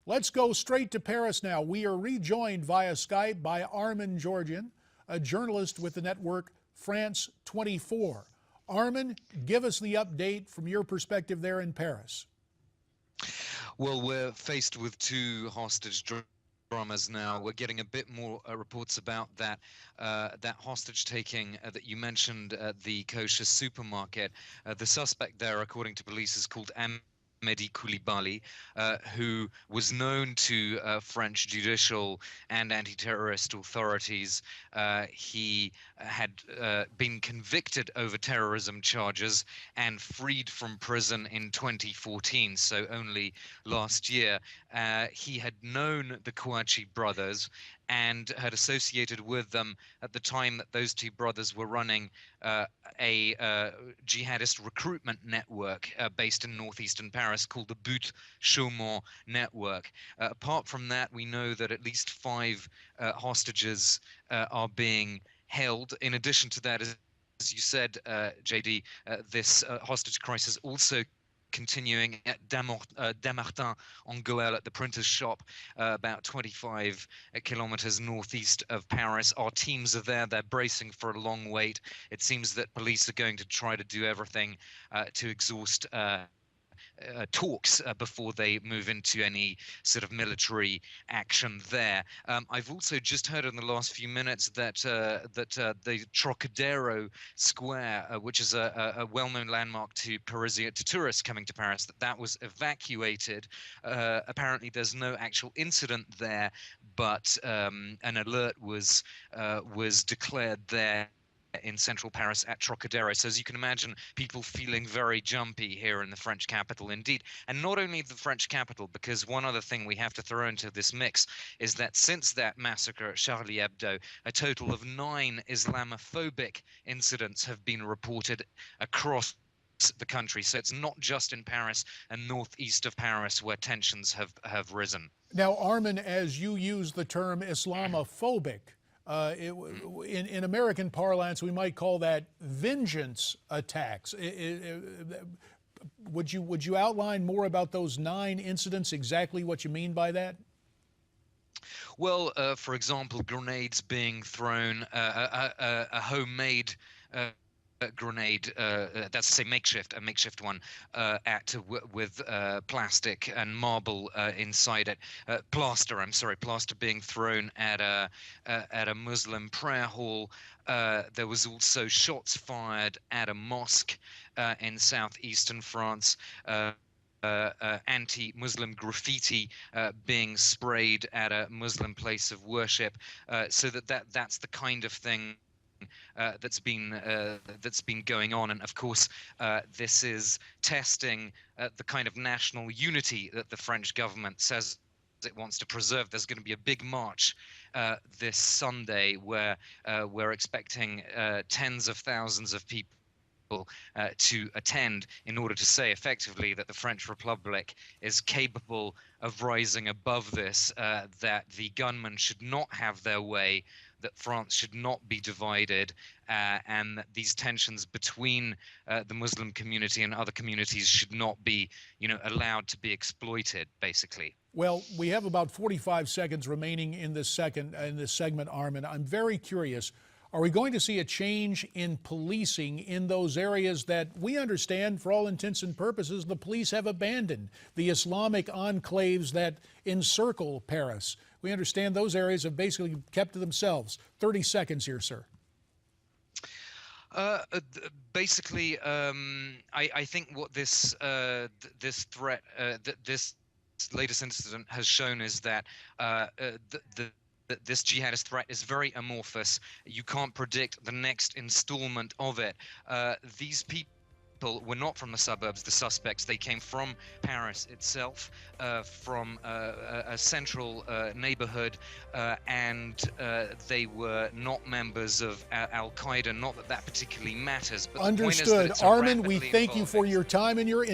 Let's go straight to Paris now. We are rejoined via Skype by Armen Georgian, a journalist with the network France 24. Armen, give us the update from your perspective there in Paris. Well, we're faced with two hostage dramas now. We're getting a bit more reports about that hostage taking that you mentioned at the kosher supermarket. The suspect there, according to police, is called Mehdi Koulibaly, who was known to French judicial and anti-terrorist authorities. He had been convicted over terrorism charges and freed from prison in 2014, so only last year. He had known the Kouachi brothers and had associated with them at the time that those two brothers were running a jihadist recruitment network based in northeastern Paris called the But Chaumont network. Apart from that, we know that at least 5 hostages are being held. In addition to that, as you said, JD, this hostage crisis also continuing at Damartin en Goël at the printer's shop, about 25 kilometers northeast of Paris. Our teams are there. They're bracing for a long wait. It seems that police are going to try to do everything to exhaust talks before they move into any sort of military action there. I've also just heard in the last few minutes that the Trocadero Square, which is a well-known landmark to tourists coming to Paris, that was evacuated. Apparently, there's no actual incident there, but an alert was declared there in central Paris at Trocadero. So as you can imagine, people feeling very jumpy here in the French capital indeed. And not only the French capital, because one other thing we have to throw into this mix is that since that massacre at Charlie Hebdo, a total of 9 Islamophobic incidents have been reported across the country. So it's not just in Paris and northeast of Paris where tensions have risen. Now, Armen, as you use the term Islamophobic, in American parlance, we might call that vengeance attacks. Would you outline more about those 9 incidents, exactly what you mean by that? Well, for example, grenades being thrown, a homemade grenade, that's to say a makeshift one, with plastic and marble inside it, plaster being thrown at a Muslim prayer hall. There was also shots fired at a mosque in southeastern France. Anti-Muslim graffiti being sprayed at a Muslim place of worship, so that's the kind of thing that's been going on. And of course, this is testing the kind of national unity that the French government says it wants to preserve. There's going to be a big march this Sunday where we're expecting tens of thousands of people to attend in order to say effectively that the French Republic is capable of rising above this, that the gunmen should not have their way, that France should not be divided, and that these tensions between the Muslim community and other communities should not be, allowed to be exploited, basically. Well, we have about 45 seconds remaining in this segment, Armen. I'm very curious. Are we going to see a change in policing in those areas that we understand, for all intents and purposes, the police have abandoned, the Islamic enclaves that encircle Paris? We understand those areas have basically kept to themselves. 30 seconds here, sir. Basically, I think what this threat, this latest incident has shown is that this jihadist threat is very amorphous. You can't predict the next installment of it. These people were not from the suburbs, the suspects. They came from Paris itself, from a central neighborhood, and they were not members of Al-Qaeda. Not that that particularly matters. But understood. Armen, we thank you for your time and your